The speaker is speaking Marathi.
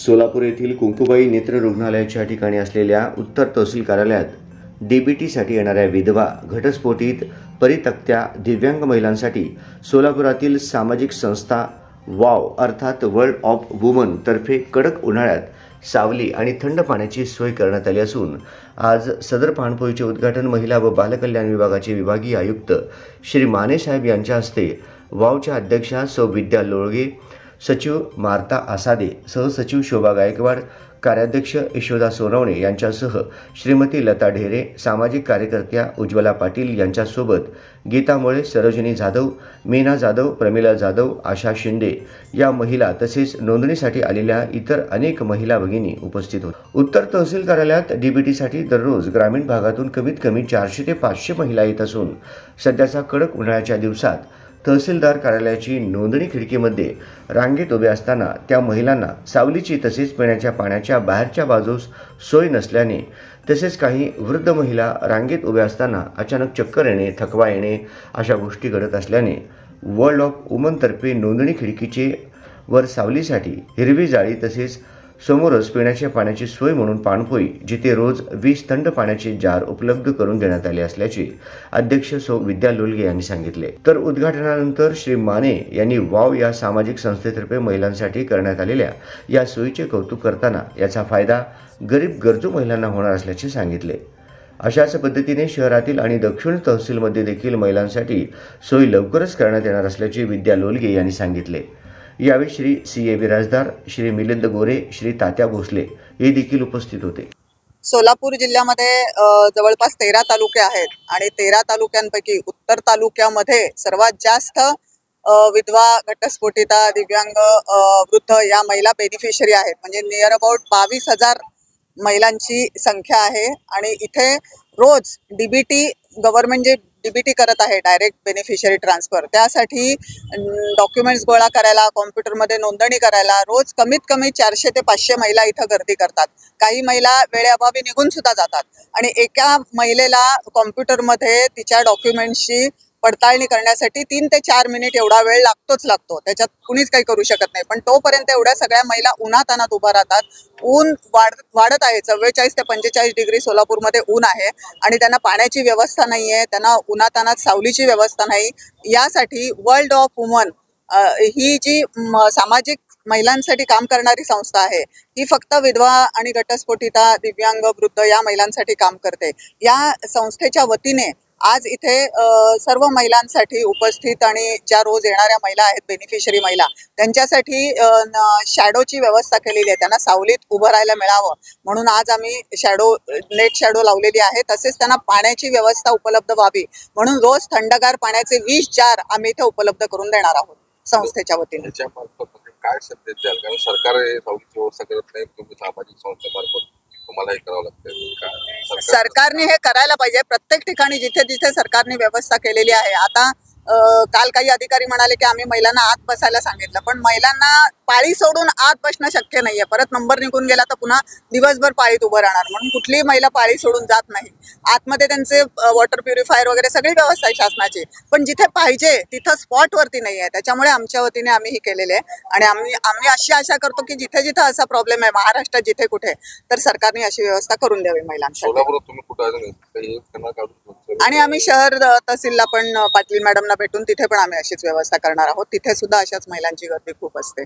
सोलापूर येथील कुंकुबाई नेत्र रुग्णालयाच्या ठिकाणी असलेल्या उत्तर तहसील कार्यालयात डीबीटीसाठी येणाऱ्या विधवा, घटस्फोटित, परित्यक्त्या, दिव्यांग महिलांसाठी सोलापुरातील सामाजिक संस्था वाव अर्थात वर्ल्ड ऑफ वुमन तर्फे कडक उन्हाळ्यात सावली आणि थंड पाण्याची सोय करण्यात आली असून आज सदर पाणपोईचे उद्घाटन महिला व बालकल्याण विभागाचे विभागीय आयुक्त श्री माने साहेब यांच्या हस्ते वावच्या अध्यक्षा सौ विद्या लोळगे, सचिव मार्ता आसादे, सहसचिव शोभा गायकवाड, कार्याध्यक्ष यशोदा सोनवणे यांच्यासह श्रीमती लता ढेरे, सामाजिक कार्यकर्त्या उज्ज्वला पाटील यांच्यासोबत गीता मोळे, सरोजिनी जाधव, मीना जाधव, प्रमिला जाधव, आशा शिंदे या महिला तसेच नोंदणीसाठी आलेल्या इतर अनेक महिला भगिनी उपस्थित होत्या। उत्तर तहसील कार्यालयात डीबीटीसाठी दररोज ग्रामीण भागातून कमीत कमी 400 ते 500 महिला येत असून सध्याच्या कडक उन्हाळ्याच्या दिवसात तहसीलदार कार्यालयाची नोंदणी खिडकीमध्ये रांगेत उभे असताना त्या महिलांना सावलीची तसेच पिण्याच्या पाण्याच्या बाहेरच्या बाजूस सोय नसल्याने तसेच काही वृद्ध महिला रांगेत उभ्या असताना अचानक चक्कर येणे, थकवा येणे अशा गोष्टी घडत असल्याने वर्ल्ड ऑफ वुमनतर्फे नोंदणी खिडकीचे वर सावलीसाठी हिरवी जाळी तसेच समोरच पिण्याच्या पाण्याची सोय म्हणून पाणपोई जिथे रोज 20 थंड पाण्याचे जार उपलब्ध करून देण्यात आले असल्याचे अध्यक्ष सौ विद्या लोळगे यांनी सांगितले। तर उद्घाटनानंतर श्री माने यांनी वाव या सामाजिक संस्थेतर्फे महिलांसाठी करण्यात आलेल्या या सोयीचे कौतुक करताना याचा फायदा गरीब गरजू महिलांना होणार असल्याचे सांगितले। अशाच पद्धतीने शहरातील आणि दक्षिण तहसीलमध्ये देखील महिलांसाठी सोय लवकरच करण्यात येणार असल्याचे विद्या लोळगे यांनी सांगितले। यावेळी श्री सी.ए. बिराजदार, श्री मिलिंद गोरे, श्री तात्या भोसले हे देखील उपस्थित होते। सोलापूर जिल्ह्यामध्ये जवळपास 13 तालुके आहेत आणि 13 तालुक्यांपैकी उत्तर तालुक्यामध्ये सर्वात जास्त विधवा, घटस्फोटिता, दिव्यांग, वृद्ध या महिला बेनिफिशरी आहेत। म्हणजे नियर अबाउट 22,000 महिलांची संख्या आहे आणि इथे रोज डीबीटी गव्हर्नमेंट जे डीबीटी करत आहे, डायरेक्ट बेनिफिशरी ट्रान्सफर, त्यासाठी डॉक्युमेंट्स गोळा करायला, कॉम्प्युटरमध्ये नोंदणी करायला रोज कमीत कमी 400 ते 500 महिला इथं गर्दी करतात। काही महिला वेळेअभावी निघून सुद्धा जातात आणि एका महिलेला कॉम्प्युटरमध्ये तिच्या डॉक्युमेंट्सची पडताळणी करण्यासाठी 3 ते 4 मिनिट एवढा वेळ लागतो। त्याच्यात कुणीच काही करू शकत नाही, पण तोपर्यंत एवढ्या सगळ्या महिला उन्हातानात उभा राहतात। ऊन वाढत आहे, 44 ते 45 डिग्री सोलापूरमध्ये ऊन आहे आणि त्यांना पाण्याची व्यवस्था नाही आहे, त्यांना उन्हातानात सावलीची व्यवस्था नाही। यासाठी वर्ल्ड ऑफ वुमन ही जी सामाजिक महिलांसाठी काम करणारी संस्था आहे, ही फक्त विधवा आणि घटस्फोटिता, दिव्यांग, वृद्ध या महिलांसाठी काम करते। या संस्थेच्या वतीने आज इथे सर्व महिलांसाठी उपस्थित आणि ज्या रोज येणाऱ्या महिला आहेत, बेनिफिशरी महिला, त्यांच्यासाठी शॅडोची व्यवस्था केलेली आहे। त्यांना सावलीत उभं राहायला मिळावं म्हणून आज आम्ही नेट शॅडो लावलेली आहे। तसेच त्यांना पाण्याची व्यवस्था उपलब्ध व्हावी म्हणून रोज थंडगार पाण्याचे 20 जार आम्ही इथे उपलब्ध करून देणार आहोत संस्थेच्या वतीने। काय सध्या कारण सरकार सावलीची व्यवस्था करत नाही, तुम्ही सामाजिक संस्थेमार्फत तुम्हाला हे करावं लागतं। सरकारने हे करायला पाहिजे। प्रत्येक ठिकाणी जिथे जिथे सरकारने व्यवस्था केलेली आहे। आता काल काही अधिकारी म्हणाले की आम्ही महिलांना आत बसायला सांगितलं, पण महिलांना पाळी सोडून आत बसणं शक्य नाहीये। परत नंबर निघून गेला तर पुन्हा दिवसभर पाळीत उभं राहणार, म्हणून कुठलीही महिला पाळी सोडून जात नाही। आतमध्ये त्यांचे वॉटर प्युरिफायर वगैरे सगळी व्यवस्था आहे शासनाची, पण जिथे पाहिजे तिथं स्पॉटवरती नाही आहे। त्याच्यामुळे आमच्या वतीने आम्ही ही केलेले आहे आणि आम्ही अशी आशा करतो की जिथे जिथे असा प्रॉब्लेम आहे महाराष्ट्रात जिथे कुठे, तर सरकारने अशी व्यवस्था करून द्यावी महिलांसाठी। आणि आम्ही शहर तहसीलला पण पाटील मॅडमना भेटून तिथे पण आम्ही अशीच व्यवस्था करणार आहोत। तिथे सुद्धा अशाच महिलांची गर्दी खूप असते।